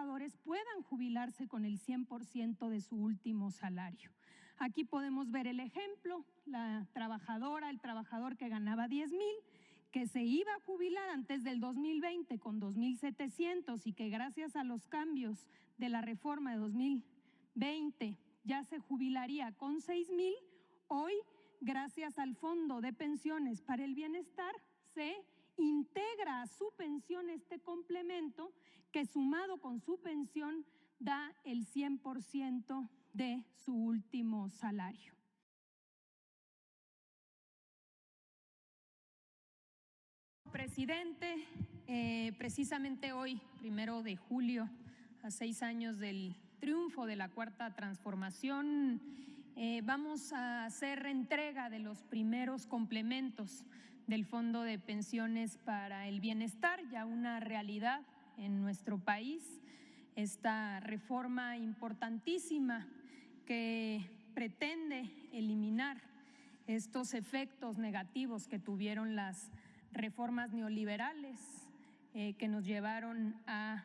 trabajadores puedan jubilarse con el 100% de su último salario. Aquí podemos ver el ejemplo, la trabajadora, el trabajador que ganaba 10,000, que se iba a jubilar antes del 2020 con 2,700 y que gracias a los cambios de la reforma de 2020 ya se jubilaría con 6,000, hoy, gracias al Fondo de Pensiones para el Bienestar, se integra a su pensión este complemento que sumado con su pensión da el 100% de su último salario. Presidente, precisamente hoy, 1 de julio, a 6 años del triunfo de la Cuarta Transformación, vamos a hacer entrega de los primeros complementos del Fondo de Pensiones para el Bienestar, ya una realidad en nuestro país. Esta reforma importantísima que pretende eliminar estos efectos negativos que tuvieron las reformas neoliberales que nos llevaron a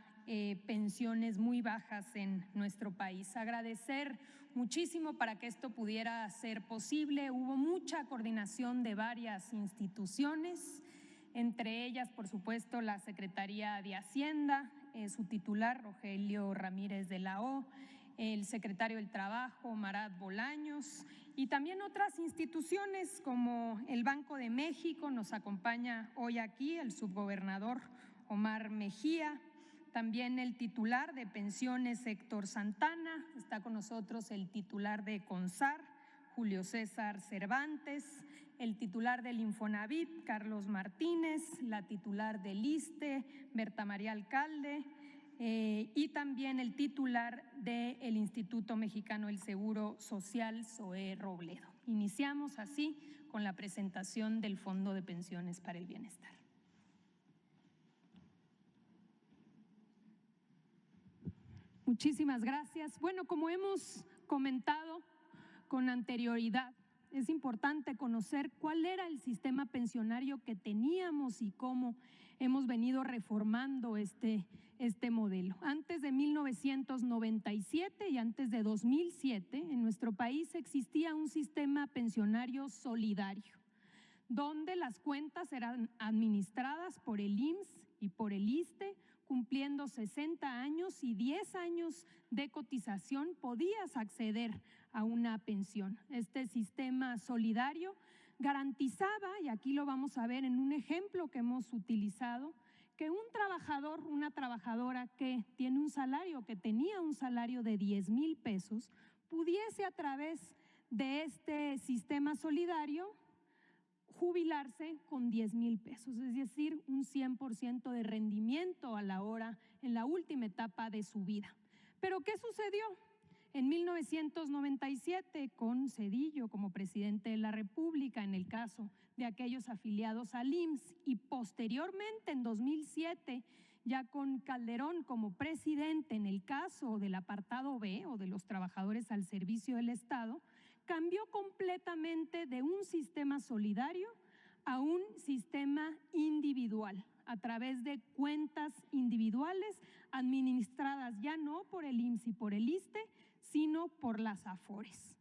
pensiones muy bajas en nuestro país. Agradecer muchísimo para que esto pudiera ser posible. Hubo mucha coordinación de varias instituciones, entre ellas, por supuesto, la Secretaría de Hacienda, su titular, Rogelio Ramírez de la O, el secretario del Trabajo, Marat Bolaños, y también otras instituciones como el Banco de México. Nos acompaña hoy aquí el subgobernador Omar Mejía, también el titular de Pensiones, Héctor Santana, está con nosotros el titular de CONSAR, Julio César Cervantes, el titular del Infonavit, Carlos Martínez, la titular del ISSSTE, Berta María Alcalde, y también el titular del Instituto Mexicano del Seguro Social, Zoé Robledo. Iniciamos así con la presentación del Fondo de Pensiones para el Bienestar. Muchísimas gracias. Bueno, como hemos comentado con anterioridad, es importante conocer cuál era el sistema pensionario que teníamos y cómo hemos venido reformando este modelo. Antes de 1997 y antes de 2007, en nuestro país existía un sistema pensionario solidario, donde las cuentas eran administradas por el IMSS y por el ISSSTE, cumpliendo 60 años y 10 años de cotización podías acceder a una pensión. Este sistema solidario garantizaba, y aquí lo vamos a ver en un ejemplo que hemos utilizado, que un trabajador, una trabajadora que tiene un salario, que tenía un salario de 10,000 pesos, pudiese a través de este sistema solidario jubilarse con 10,000 pesos, es decir, un 100% de rendimiento a la hora, en la última etapa de su vida. ¿Pero qué sucedió? En 1997, con Zedillo como presidente de la República, en el caso de aquellos afiliados al IMSS, y posteriormente en 2007, ya con Calderón como presidente en el caso del apartado B o de los trabajadores al servicio del Estado, cambió completamente de un sistema solidario a un sistema individual, a través de cuentas individuales administradas ya no por el IMSS y por el ISSSTE, sino por las AFORES.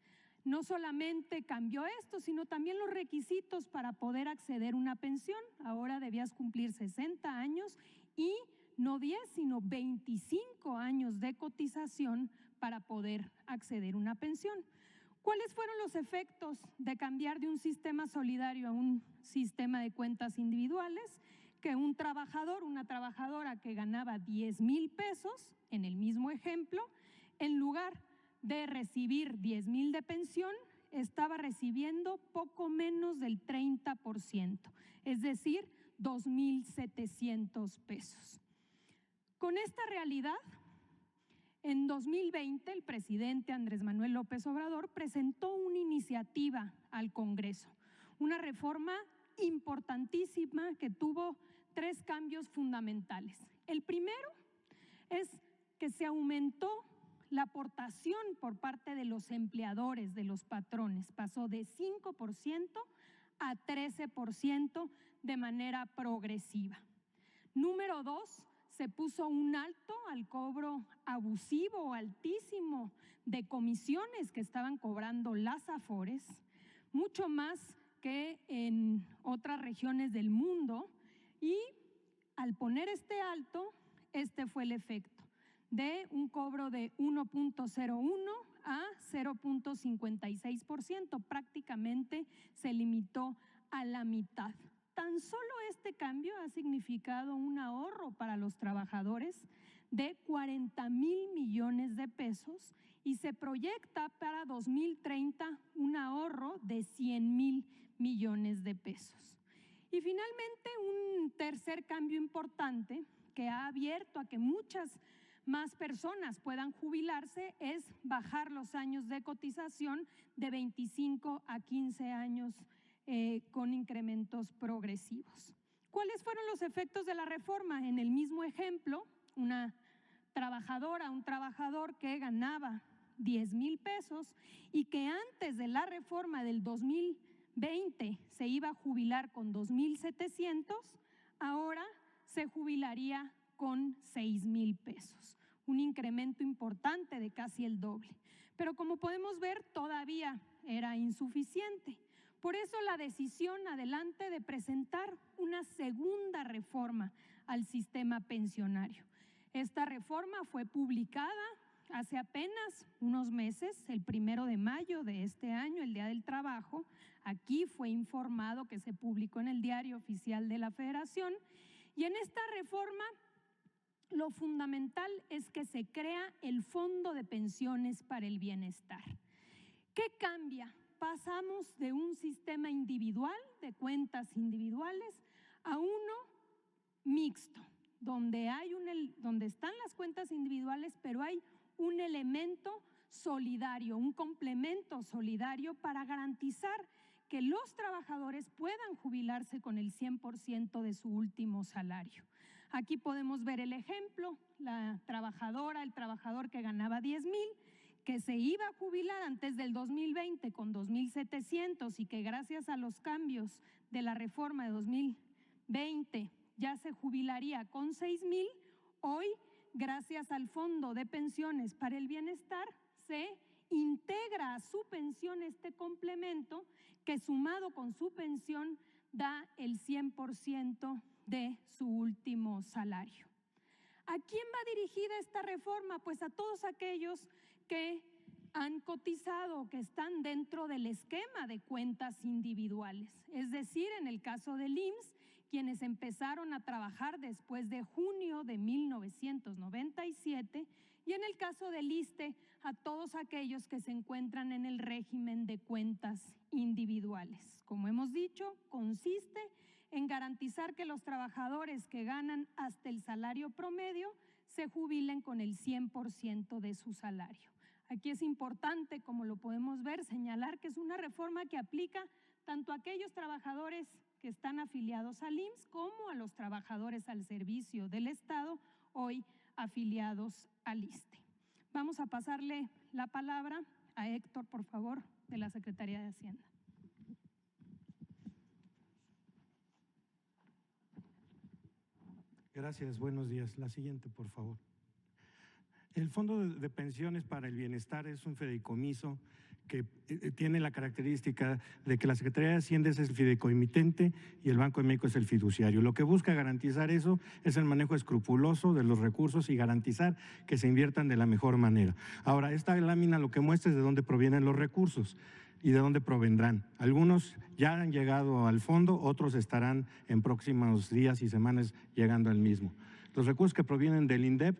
No solamente cambió esto, sino también los requisitos para poder acceder a una pensión. Ahora debías cumplir 60 años y no 10, sino 25 años de cotización para poder acceder a una pensión. ¿Cuáles fueron los efectos de cambiar de un sistema solidario a un sistema de cuentas individuales? Que un trabajador, una trabajadora que ganaba 10,000 pesos, en el mismo ejemplo, en lugar de recibir 10,000 de pensión, estaba recibiendo poco menos del 30%, es decir, 2,700 pesos. Con esta realidad, en 2020, el presidente Andrés Manuel López Obrador presentó una iniciativa al Congreso, una reforma importantísima que tuvo 3 cambios fundamentales. El primero es que se aumentó la aportación por parte de los empleadores, de los patrones, pasó de 5% a 13% de manera progresiva. Número 2, se puso un alto al cobro abusivo, altísimo, de comisiones que estaban cobrando las Afores, mucho más que en otras regiones del mundo, y al poner este alto, este fue el efecto de un cobro de 1.01 a 0.56%, prácticamente se limitó a la mitad. Tan solo este cambio ha significado un ahorro para los trabajadores de 40,000 millones de pesos y se proyecta para 2030 un ahorro de 100,000 millones de pesos. Y finalmente, un tercer cambio importante que ha abierto a que muchas más personas puedan jubilarse es bajar los años de cotización de 25 a 15 años con incrementos progresivos. ¿Cuáles fueron los efectos de la reforma? En el mismo ejemplo, una trabajadora, un trabajador que ganaba 10,000 pesos y que antes de la reforma del 2020 se iba a jubilar con 2,700, ahora se jubilaría con 6,000 pesos, un incremento importante de casi el doble. Pero como podemos ver, todavía era insuficiente. Por eso la decisión adelante de presentar una segunda reforma al sistema pensionario. Esta reforma fue publicada hace apenas unos meses, el 1 de mayo de este año, el Día del Trabajo. Aquí fue informado que se publicó en el Diario Oficial de la Federación. Y en esta reforma lo fundamental es que se crea el Fondo de Pensiones para el Bienestar. ¿Qué cambia? Pasamos de un sistema individual, de cuentas individuales, a uno mixto, donde están las cuentas individuales, pero hay un elemento solidario, un complemento solidario para garantizar que los trabajadores puedan jubilarse con el 100% de su último salario. Aquí podemos ver el ejemplo, la trabajadora, el trabajador que ganaba 10,000, que se iba a jubilar antes del 2020 con 2,700 y que gracias a los cambios de la reforma de 2020 ya se jubilaría con 6,000, hoy, gracias al Fondo de Pensiones para el Bienestar, se integra a su pensión este complemento que sumado con su pensión da el 100% de su último salario. ¿A quién va dirigida esta reforma? Pues a todos aquellos que han cotizado, que están dentro del esquema de cuentas individuales. Es decir, en el caso del IMSS, quienes empezaron a trabajar después de junio de 1997, y en el caso del ISSSTE, a todos aquellos que se encuentran en el régimen de cuentas individuales. Como hemos dicho, consiste en garantizar que los trabajadores que ganan hasta el salario promedio se jubilen con el 100% de su salario. Aquí es importante, como lo podemos ver, señalar que es una reforma que aplica tanto a aquellos trabajadores que están afiliados al IMSS como a los trabajadores al servicio del Estado, hoy afiliados al ISSSTE. Vamos a pasarle la palabra a Héctor, por favor, de la Secretaría de Hacienda. Gracias, buenos días. La siguiente, por favor. El Fondo de Pensiones para el Bienestar es un fideicomiso que tiene la característica de que la Secretaría de Hacienda es el fideicomitente y el Banco de México es el fiduciario. Lo que busca garantizar eso es el manejo escrupuloso de los recursos y garantizar que se inviertan de la mejor manera. Ahora, esta lámina lo que muestra es de dónde provienen los recursos y de dónde provendrán. Algunos ya han llegado al fondo, otros estarán en próximos días y semanas llegando al mismo. Los recursos que provienen del INDEP,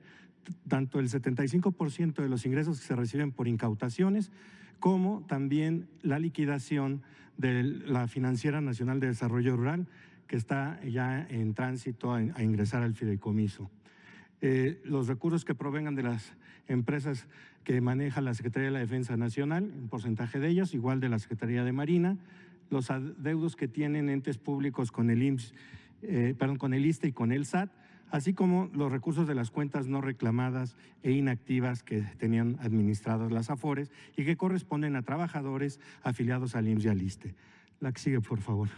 tanto el 75% de los ingresos que se reciben por incautaciones, como también la liquidación de la Financiera Nacional de Desarrollo Rural, que está ya en tránsito a ingresar al fideicomiso. Los recursos que provengan de las empresas que maneja la Secretaría de la Defensa Nacional, un porcentaje de ellos, igual de la Secretaría de Marina, los adeudos que tienen entes públicos con el IMSS, con el ISSSTE y con el SAT, así como los recursos de las cuentas no reclamadas e inactivas que tenían administradas las Afores y que corresponden a trabajadores afiliados al IMSS y al ISSSTE. La que sigue, por favor.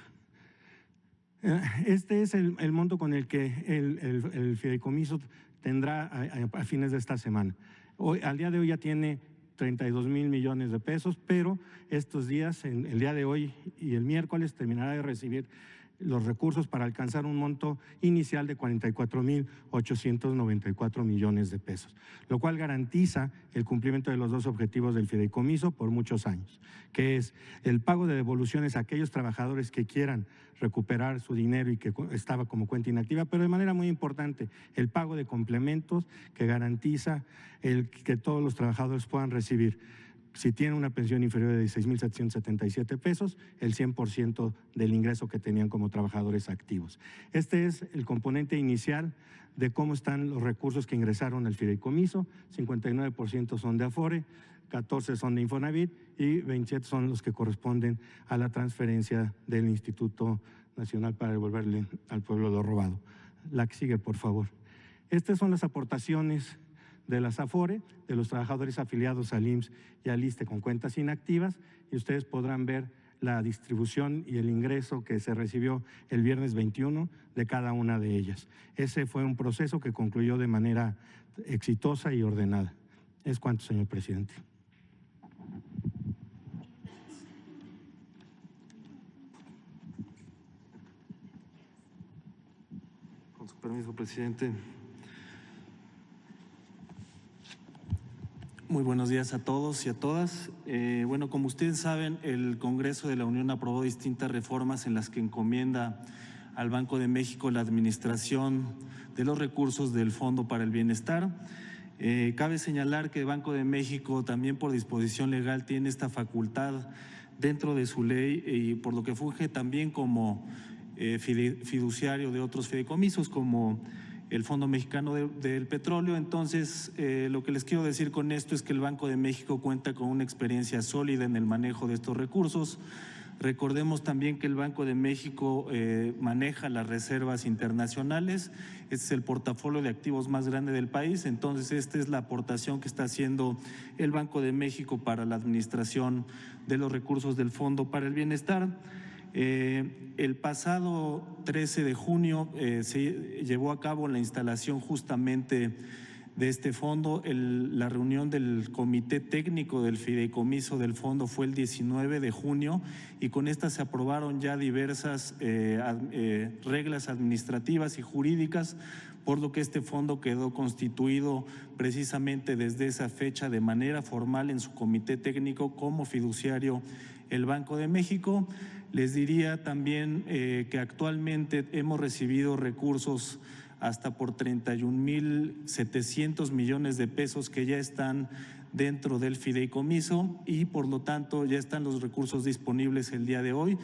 Este es el monto con el que el fideicomiso tendrá a fines de esta semana. Al día de hoy ya tiene 32,000 millones de pesos, pero estos días, el día de hoy y el miércoles, terminará de recibir los recursos para alcanzar un monto inicial de 44,894 millones de pesos, lo cual garantiza el cumplimiento de los dos objetivos del fideicomiso por muchos años, que es el pago de devoluciones a aquellos trabajadores que quieran recuperar su dinero y que estaba como cuenta inactiva, pero de manera muy importante, el pago de complementos que garantiza que todos los trabajadores puedan recibir, si tienen una pensión inferior de 16,777 pesos, el 100% del ingreso que tenían como trabajadores activos. Este es el componente inicial de cómo están los recursos que ingresaron al fideicomiso. 59% son de Afore, 14 son de Infonavit y 27 son los que corresponden a la transferencia del Instituto Nacional para devolverle al pueblo lo robado. La que sigue, por favor. Estas son las aportaciones de las Afore, de los trabajadores afiliados al IMSS y al ISSSTE con cuentas inactivas, y ustedes podrán ver la distribución y el ingreso que se recibió el viernes 21 de cada una de ellas. Ese fue un proceso que concluyó de manera exitosa y ordenada. Es cuanto, señor presidente. Con su permiso, presidente. Muy buenos días a todos y a todas. Bueno, como ustedes saben, el Congreso de la Unión aprobó distintas reformas en las que encomienda al Banco de México la administración de los recursos del Fondo para el Bienestar. Cabe señalar que el Banco de México también por disposición legal tiene esta facultad dentro de su ley y por lo que funge también como fiduciario de otros fideicomisos como el Fondo Mexicano del Petróleo. Entonces, lo que les quiero decir con esto es que el Banco de México cuenta con una experiencia sólida en el manejo de estos recursos. Recordemos también que el Banco de México maneja las reservas internacionales. Este es el portafolio de activos más grande del país. Entonces, esta es la aportación que está haciendo el Banco de México para la administración de los recursos del Fondo para el Bienestar. El pasado 13 de junio se llevó a cabo la instalación justamente de este fondo. La reunión del Comité Técnico del Fideicomiso del Fondo fue el 19 de junio y con esta se aprobaron ya diversas reglas administrativas y jurídicas, por lo que este fondo quedó constituido precisamente desde esa fecha de manera formal en su comité técnico como fiduciario el Banco de México. Les diría también que actualmente hemos recibido recursos hasta por 31,700 millones de pesos que ya están dentro del fideicomiso y por lo tanto ya están los recursos disponibles el día de hoy.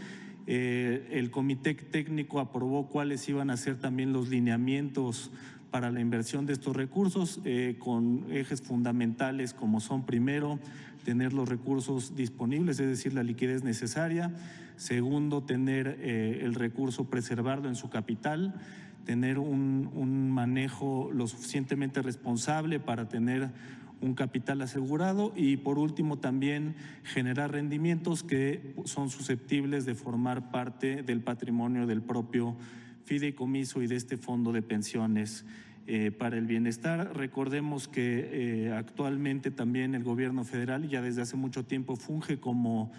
El comité técnico aprobó cuáles iban a ser también los lineamientos para la inversión de estos recursos con ejes fundamentales como son, primero, tener los recursos disponibles, es decir, la liquidez necesaria. Segundo, tener el recurso, preservarlo en su capital, tener un manejo lo suficientemente responsable para tener un capital asegurado y por último también generar rendimientos que son susceptibles de formar parte del patrimonio del propio fideicomiso y de este fondo de pensiones para el bienestar. Recordemos que actualmente también el gobierno federal ya desde hace mucho tiempo funge como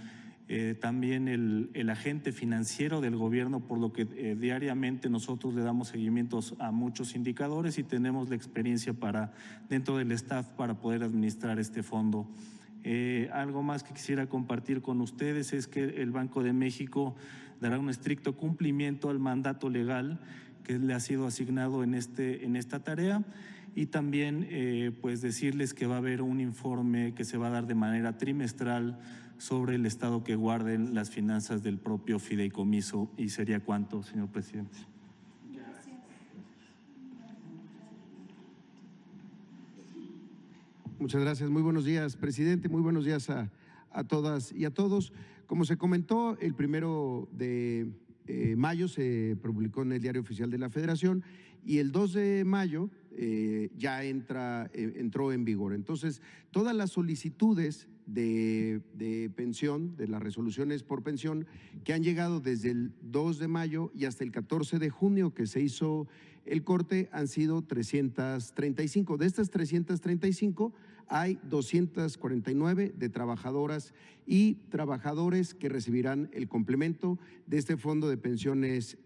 también el agente financiero del gobierno, por lo que diariamente nosotros le damos seguimientos a muchos indicadores y tenemos la experiencia dentro del staff para poder administrar este fondo. Algo más que quisiera compartir con ustedes es que el Banco de México dará un estricto cumplimiento al mandato legal que le ha sido asignado en esta tarea y también pues decirles que va a haber un informe que se va a dar de manera trimestral sobre el estado que guarden las finanzas del propio fideicomiso. Y sería cuanto, señor presidente. Gracias. Muchas gracias. Muy buenos días, presidente. Muy buenos días a todas y a todos. Como se comentó, el 1 de mayo se publicó en el Diario Oficial de la Federación y el 2 de mayo ya entró en vigor. Entonces, todas las solicitudes de pensión, de las resoluciones por pensión, que han llegado desde el 2 de mayo y hasta el 14 de junio que se hizo el corte, han sido 335. De estas 335, hay 249 de trabajadoras y trabajadores que recibirán el complemento de este Fondo de Pensiones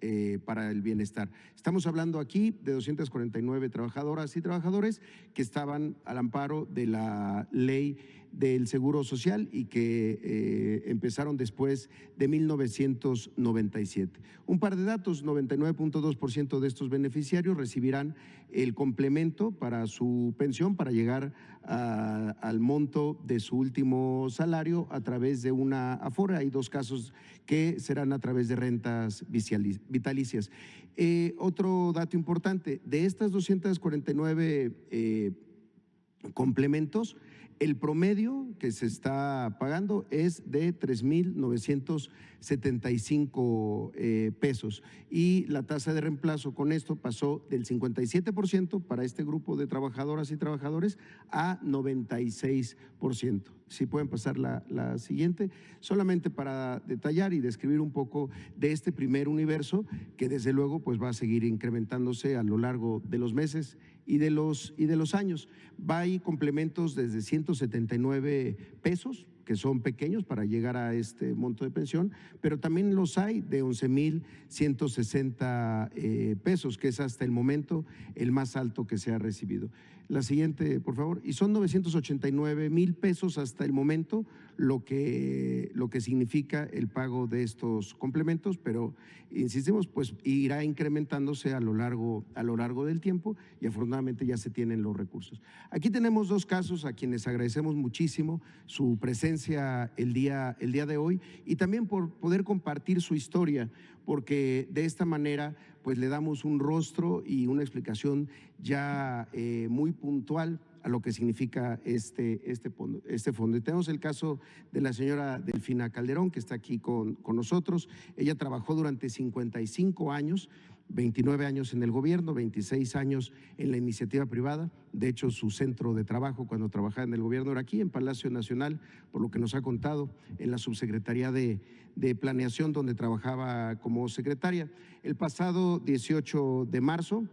para el Bienestar. Estamos hablando aquí de 249 trabajadoras y trabajadores que estaban al amparo de la ley del Seguro Social y que empezaron después de 1997. Un par de datos: 99.2% de estos beneficiarios recibirán el complemento para su pensión para llegar al monto de su último salario a través de una Afore. Hay 2 casos que serán a través de rentas vitalicias. Otro dato importante: de estas 249 complementos, el promedio que se está pagando es de 3,975 pesos y la tasa de reemplazo con esto pasó del 57% para este grupo de trabajadoras y trabajadores a 96%. Si pueden pasar la siguiente, solamente para detallar y describir un poco de este primer universo que desde luego pues va a seguir incrementándose a lo largo de los meses y de los años. Hay complementos desde 179 pesos, que son pequeños para llegar a este monto de pensión, pero también los hay de 11,160 pesos, que es hasta el momento el más alto que se ha recibido. La siguiente, por favor. Y son 989,000 pesos hasta el momento lo que significa el pago de estos complementos, pero insistimos, pues irá incrementándose a lo largo del tiempo y afortunadamente ya se tienen los recursos. Aquí tenemos 2 casos a quienes agradecemos muchísimo su presencia el día de hoy y también por poder compartir su historia, porque de esta manera pues le damos un rostro y una explicación ya muy puntual a lo que significa este fondo. Y tenemos el caso de la señora Delfina Calderón, que está aquí con nosotros. Ella trabajó durante 55 años, 29 años en el gobierno, 26 años en la iniciativa privada. De hecho, su centro de trabajo cuando trabajaba en el gobierno era aquí, en Palacio Nacional, por lo que nos ha contado, en la Subsecretaría de Planeación, donde trabajaba como secretaria. El pasado 18 de marzo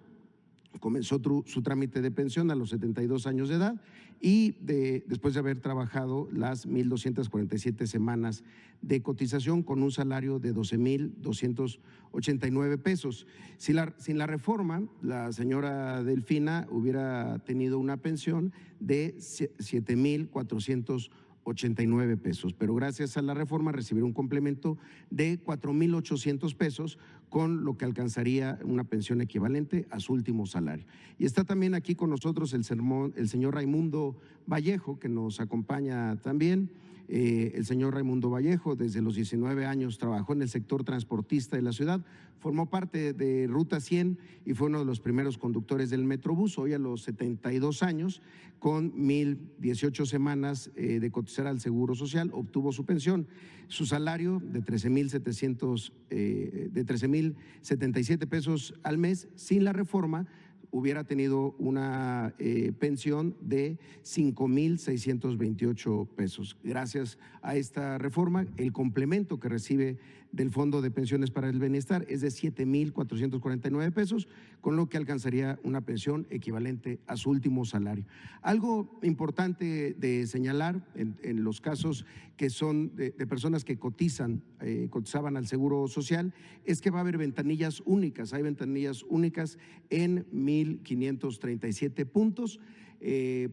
comenzó su trámite de pensión a los 72 años de edad y después de haber trabajado las 1,247 semanas de cotización con un salario de 12,289 pesos. Sin la reforma, la señora Delfina hubiera tenido una pensión de 7,489 pesos, pero gracias a la reforma recibirá un complemento de 4,800 pesos, con lo que alcanzaría una pensión equivalente a su último salario. Y está también aquí con nosotros el señor Raimundo Vallejo, que nos acompaña también. El señor Raimundo Vallejo desde los 19 años trabajó en el sector transportista de la ciudad, formó parte de Ruta 100 y fue uno de los primeros conductores del Metrobús. Hoy a los 72 años, con 1,018 semanas de cotizar al Seguro Social, obtuvo su pensión. Su salario de 13,077 pesos al mes, sin la reforma, hubiera tenido una pensión de 5,628 pesos. Gracias a esta reforma, el complemento que recibe del Fondo de Pensiones para el Bienestar es de 7,449 pesos, con lo que alcanzaría una pensión equivalente a su último salario. Algo importante de señalar en los casos que son de personas que cotizaban al Seguro Social es que va a haber ventanillas únicas. Hay ventanillas únicas en 1,537 puntos.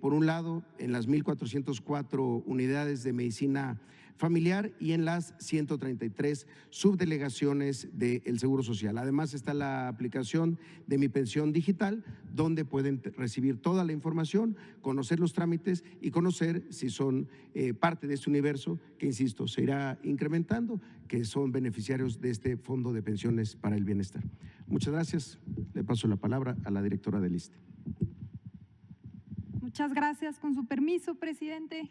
Por un lado, en las 1,404 unidades de medicina familiar y en las 133 subdelegaciones del Seguro Social. Además está la aplicación de Mi Pensión Digital, donde pueden recibir toda la información, conocer los trámites y conocer si son parte de este universo que, insisto, se irá incrementando, que son beneficiarios de este Fondo de Pensiones para el Bienestar. Muchas gracias. Le paso la palabra a la directora del ISSSTE. Muchas gracias. Con su permiso, presidente.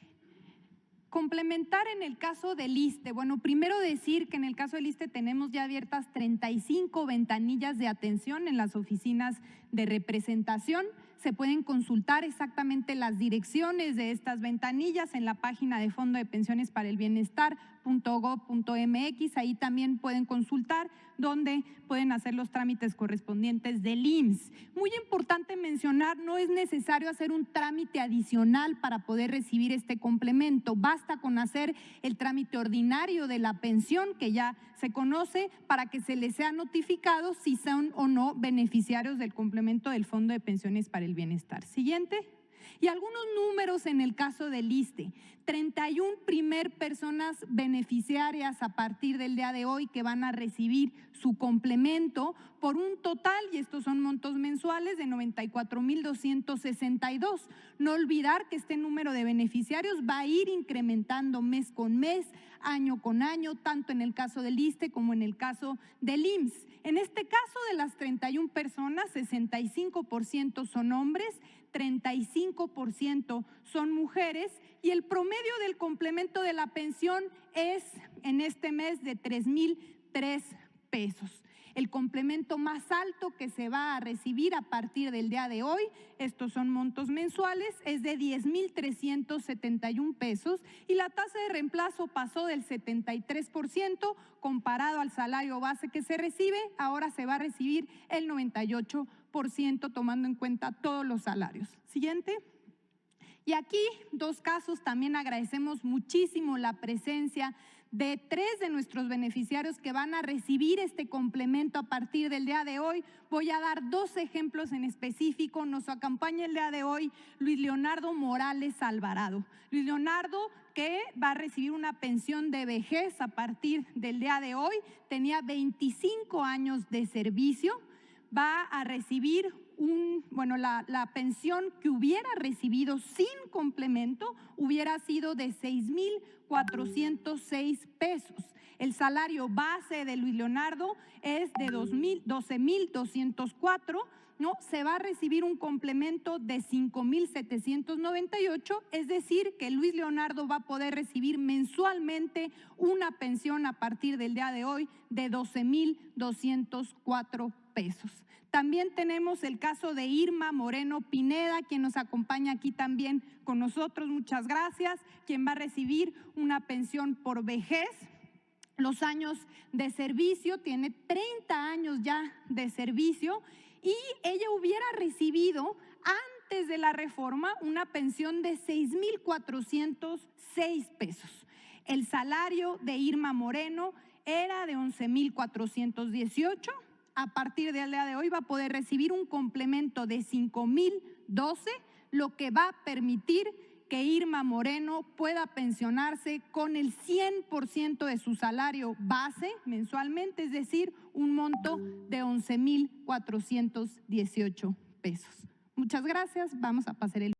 Complementar en el caso del ISSSTE. Bueno, primero decir que en el caso del ISSSTE tenemos ya abiertas 35 ventanillas de atención en las oficinas de representación. Se pueden consultar exactamente las direcciones de estas ventanillas en la página de Fondo de Pensiones para el Bienestar.gov.mx. Ahí también pueden consultar donde pueden hacer los trámites correspondientes del IMSS. Muy importante mencionar, no es necesario hacer un trámite adicional para poder recibir este complemento. Basta con hacer el trámite ordinario de la pensión, que ya se conoce, para que se les sea notificado si son o no beneficiarios del complemento del Fondo de Pensiones para el Bienestar. Siguiente. Y algunos números en el caso del ISSSTE. 31 personas beneficiarias a partir del día de hoy que van a recibir su complemento por un total, y estos son montos mensuales, de 94,262. No olvidar que este número de beneficiarios va a ir incrementando mes con mes, año con año, tanto en el caso del ISSSTE como en el caso del IMSS. En este caso, de las 31 personas, 65% son hombres, 35% son mujeres, y el promedio del complemento de la pensión es en este mes de 3,003 pesos. El complemento más alto que se va a recibir a partir del día de hoy, estos son montos mensuales, es de 10,371 pesos, y la tasa de reemplazo pasó del 73% comparado al salario base que se recibe. Ahora se va a recibir el 98%, tomando en cuenta todos los salarios. Siguiente. Y aquí, dos casos, también agradecemos muchísimo la presencia de 3 de nuestros beneficiarios que van a recibir este complemento a partir del día de hoy. Voy a dar 2 ejemplos en específico. Nos acompaña el día de hoy Luis Leonardo Morales Alvarado. Luis Leonardo, que va a recibir una pensión de vejez a partir del día de hoy, tenía 25 años de servicio, va a recibir la pensión que hubiera recibido sin complemento hubiera sido de 6,406 pesos. El salario base de Luis Leonardo es de 12,204, ¿no? Se va a recibir un complemento de 5,798, es decir, que Luis Leonardo va a poder recibir mensualmente una pensión a partir del día de hoy de 12,204 pesos. También tenemos el caso de Irma Moreno Pineda, quien nos acompaña aquí también con nosotros, muchas gracias, quien va a recibir una pensión por vejez. Los años de servicio, tiene 30 años ya de servicio, y ella hubiera recibido antes de la reforma una pensión de 6,406 pesos. El salario de Irma Moreno era de 11,418. A partir del día de hoy va a poder recibir un complemento de 5,012, lo que va a permitir que Irma Moreno pueda pensionarse con el 100% de su salario base mensualmente, es decir, un monto de 11,418 pesos. Muchas gracias. Vamos a pasar el